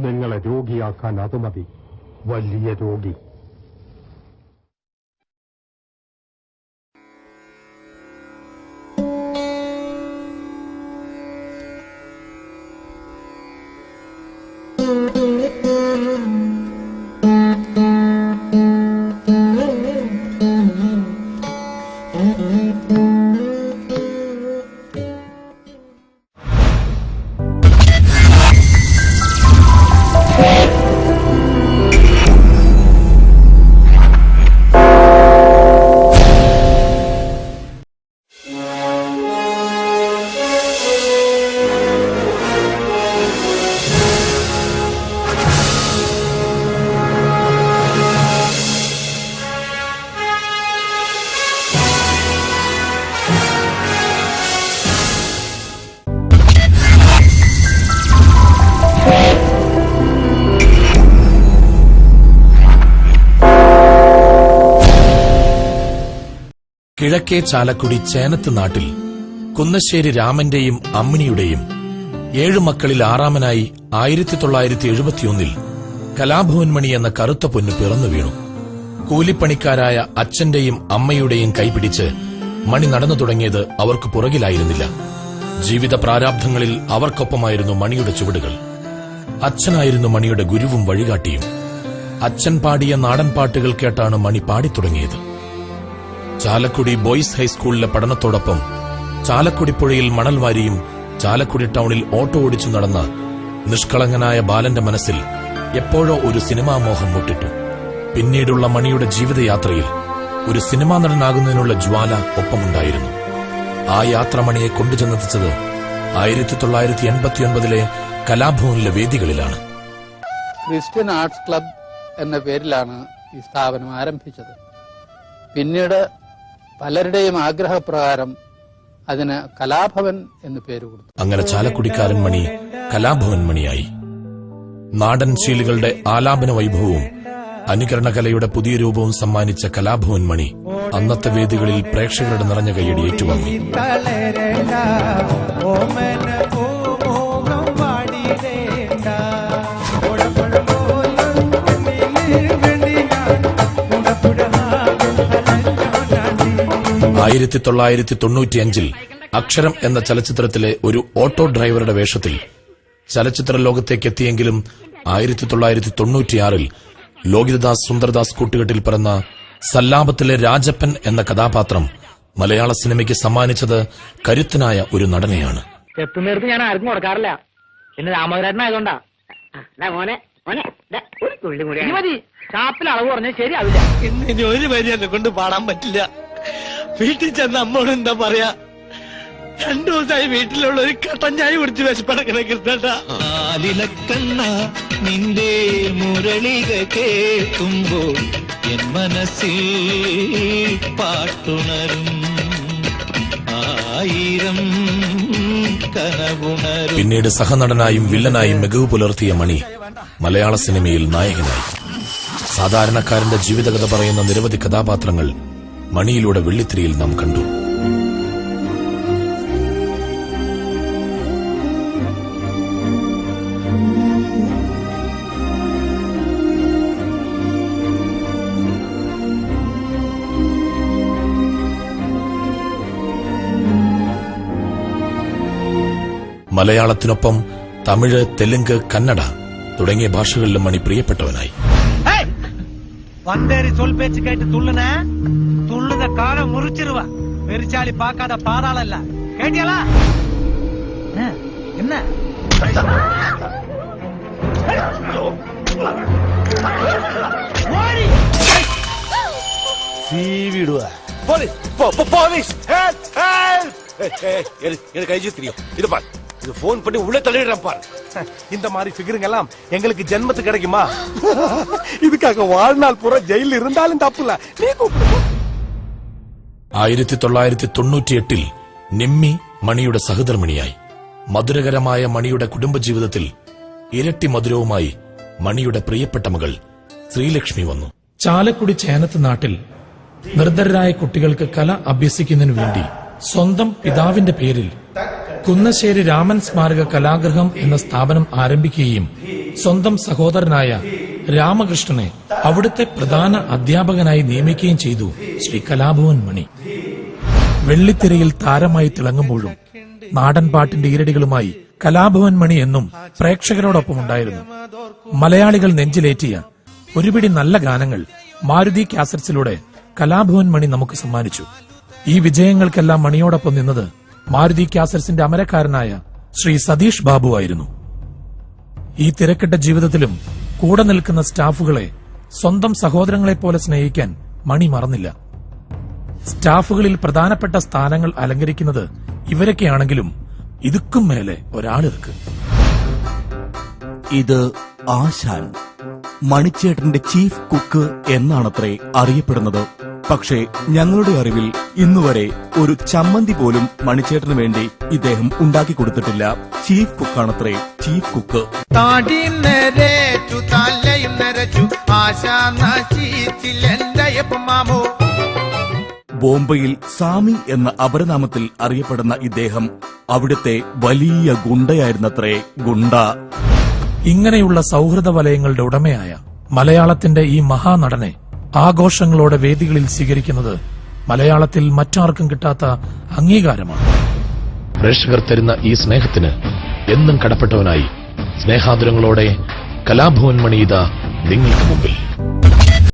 നിങ്ങളെ രോഗിയാക്കാൻ അത് മതി. വലിയ രോഗി. കിഴക്കേ ചാലക്കുടി ചേനത്ത് നാട്ടിൽ കുന്നശ്ശേരി രാമന്റെയും അമ്മിണിയുടെയും 7 മക്കളിൽ 6ാമനായി 1971 കലാഭവൻ മണി എന്ന കറുത്ത പൊന്നു പിറന്നു വീണു. കൂലിപ്പണിക്കാരായ അച്ഛന്റെയും അമ്മയുടെയും കൈപിടിച്ച് മണി നടന്നു തുടങ്ങിയത് അവർക്ക് പുറകിലായിരുന്നില്ല. ജീവിത പ്രാരാബ്ധങ്ങളിൽ അവർക്കൊപ്പമായിരുന്നു മണിയുടെ ചുവടുകൾ. അച്ഛനായിരുന്നു മണിയുടെ ഗുരുവും വഴികാട്ടിയും. അച്ഛൻ പാടിയ നാടൻ പാട്ടുകൾ കേട്ടാണ് മണി പാടിത്തുടങ്ങിയത്. ചാലക്കുടി ബോയ്സ് ഹൈസ്കൂളിലെ പഠനത്തോടൊപ്പം ചാലക്കുടി പുഴയിൽ മണൽ വാരിയും ചാലക്കുടി ടൌണിൽ ഓട്ടോ ഓടിച്ചു നടന്ന നിഷ്കളങ്കനായ ബാലന്റെ മനസ്സിൽ എപ്പോഴോ ഒരു സിനിമാ മോഹം മുട്ടിട്ടു. പിന്നീടുള്ള മണിയുടെ ജീവിതയാത്രയിൽ ഒരു സിനിമാ നടനാകുന്നതിനുള്ള ജ്വാല ഒപ്പമുണ്ടായിരുന്നു. ആ യാത്ര മണിയെ കൊണ്ടുചെന്നെത്തിച്ചത് 1989 കലാഭവനിലെ വേദികളിലാണ്. ക്രിസ്ത്യൻ ആർട്സ് ക്ലബ് എന്ന പേരിലാണ് ഈ സ്ഥാപനം ആരംഭിച്ചത്. പിന്നീട് പലരുടെയും ആഗ്രഹപ്രകാരം അതിന് കലാഭവൻ എന്ന് പേര് കൊടുത്തു. അങ്ങനെ ചാലക്കുടിക്കാരൻ മണി കലാഭവൻ മണിയായി. നാടൻ ശീലുകളുടെ ആലാപന വൈഭവവും അനുകരണകലയുടെ പുതിയ രൂപവും സമ്മാനിച്ച കലാഭവൻ മണി അന്നത്തെ വേദികളിൽ പ്രേക്ഷകരുടെ നിറഞ്ഞ കൈയടി ഏറ്റുവാങ്ങി. ആയിരത്തി 1995 അക്ഷരം എന്ന ചലച്ചിത്രത്തിലെ ഒരു ഓട്ടോ ഡ്രൈവറുടെ വേഷത്തിൽ ചലച്ചിത്ര ലോകത്തേക്കെത്തിയെങ്കിലും 1996 ലോകിതദാസ് സുന്ദർദാസ് കൂട്ടുകെട്ടിൽ പിറന്ന സല്ലാപത്തിലെ രാജപ്പൻ എന്ന കഥാപാത്രം മലയാള സിനിമയ്ക്ക് സമ്മാനിച്ചത് കരുത്തനായ ഒരു നടനെയാണ്. എത്തുന്നേരത്ത് ഞാൻ ആർക്കും കൊടുക്കാറില്ല. പിന്നെ രാമചന്ദ്രനായതുകൊണ്ടാ. ഷാപ്പിൽ അളവ് പറഞ്ഞാൽ ശരിയാവില്ല. ഇന്ന് ഒരു വരി എന്നെ കൊണ്ട് പാടാൻ പറ്റില്ല. വീട്ടിൽ ചെന്ന് അമ്മോട് എന്താ പറയാ? 2 ദിവസമായി വീട്ടിലുള്ള ഒരു കട്ടൻ ചായ കുടിച്ച് വിശപ്പടക്കണ കൃഷ്ണ. നിന്റെ മുരളിക കേൾക്കുമ്പോൾ എൻ മനസ്സിൽ പാട്ടുണരും 1000 കനവുണരും. പിന്നീട് സഹനടനായും വില്ലനായും മികവ് പുലർത്തിയ മണി മലയാള സിനിമയിൽ നായകനായി. സാധാരണക്കാരന്റെ ജീവിതകഥ പറയുന്ന നിരവധി കഥാപാത്രങ്ങൾ മണിയിലൂടെ വെള്ളിത്തിരയിൽ നാം കണ്ടു. മലയാളത്തിനൊപ്പം തമിഴ്, തെലുങ്ക്, കന്നഡ തുടങ്ങിയ ഭാഷകളിലും മണി പ്രിയപ്പെട്ടവനായി. വണ്ടേരി സൊൽപേച്ച് കേട്ട് തുള്ളുന്ന കാലം മുറിച്ചിരുവ പെരിച്ചാലി പാക്കാത പാതാളല്ല കേട്ടിയാലാ என்ன சீவிடுவ போலீஸ் எனக்கு கைஜி தெரியும். இது பாரு, இது போன் பண்ணி உள்ள தள்ளிடுறேன் பாரு. இந்த மாதிரி பிகருங்க எல்லாம் எங்களுக்கு ஜென்மத்து கிடைக்குமா? இதுக்காக வாழ்நாள் பூரா ஜெயில இருந்தாலும் தப்புல. 1998 നിമ്മി മണിയുടെ സഹധർമ്മിണിയായി. മധുരകരമായ മണിയുടെ കുടുംബജീവിതത്തിൽ ഇരട്ടി മധുരവുമായി മണിയുടെ പ്രിയപ്പെട്ട മകൾ ശ്രീലക്ഷ്മി വന്നു. ചാലക്കുടി ചേനത്ത് നാട്ടിൽ നിർധരരായ കുട്ടികൾക്ക് കല അഭ്യസിക്കുന്നതിനു വേണ്ടി സ്വന്തം പിതാവിന്റെ പേരിൽ കുന്നശ്ശേരി രാമൻ സ്മാരക കലാഗ്രഹം എന്ന സ്ഥാപനം ആരംഭിക്കുകയും സ്വന്തം സഹോദരനായ രാമകൃഷ്ണനെ അവിടുത്തെ പ്രധാന അധ്യാപകനായി നിയമിക്കുകയും ചെയ്തു ശ്രീ കലാഭവൻ മണി. വെള്ളിത്തിരയിൽ താരമായി തിളങ്ങുമ്പോഴും നാടൻ പാട്ടിന്റെ ഈരടികളുമായി കലാഭവൻ മണി എന്നും പ്രേക്ഷകരോടൊപ്പം ഉണ്ടായിരുന്നു. മലയാളികൾ നെഞ്ചിലേറ്റിയ ഒരുപിടി നല്ല ഗാനങ്ങൾ മാരുതി കാസറ്റ്സിലൂടെ കലാഭവൻ മണി നമുക്ക് സമ്മാനിച്ചു. ഈ വിജയങ്ങൾക്കെല്ലാം മണിയോടൊപ്പം നിന്നത് മാരുതി കാസറ്റ്സിന്റെ അമരക്കാരനായ ശ്രീ സതീഷ് ബാബു ആയിരുന്നു. ഈ തിരക്കിട്ട ജീവിതത്തിലും കൂടെ നിൽക്കുന്ന സ്റ്റാഫുകളെ സ്വന്തം സഹോദരങ്ങളെപ്പോലെ സ്നേഹിക്കാൻ മണി മറന്നില്ല. സ്റ്റാഫുകളിൽ പ്രധാനപ്പെട്ട സ്ഥാനങ്ങൾ അലങ്കരിക്കുന്നത് ഇവരൊക്കെയാണെങ്കിലും ഇതുക്കും മേലെ ഒരാളിർക്ക്. ഇത് ആശാൻ, മണിച്ചേട്ടന്റെ ചീഫ് കുക്ക് എന്നാണത്രേ അറിയപ്പെടുന്നത്. പക്ഷേ ഞങ്ങളുടെ അറിവിൽ ഇന്നുവരെ ഒരു ചമ്മന്തി പോലും മണിച്ചേട്ടന് വേണ്ടി ഇദ്ദേഹം ഉണ്ടാക്കി കൊടുത്തിട്ടില്ല. ചീഫ് കുക്കാണത്രേ ചീഫ് കുക്ക്. ബോംബെയിൽ സാമി എന്ന അപരനാമത്തിൽ അറിയപ്പെടുന്ന ഇദ്ദേഹം അവിടുത്തെ വലിയ ഗുണ്ടയായിരുന്നത്രേ. ഗുണ്ട. ഇങ്ങനെയുള്ള സൗഹൃദ വലയങ്ങളുടെ ഉടമയായ മലയാളത്തിന്റെ ഈ മഹാനടനെ ആഘോഷങ്ങളോടെ വേദികളിൽ സ്വീകരിക്കുന്നത് മലയാളത്തിൽ മറ്റാർക്കും കിട്ടാത്ത അംഗീകാരമാണ്. പ്രേക്ഷകർ തരുന്ന ഈ സ്നേഹത്തിന് എന്നും കടപ്പെട്ടവനായി സ്നേഹാദരങ്ങളോടെ കലാഭവൻ മണി ഇതാ നിങ്ങൾക്ക് മുമ്പിൽ.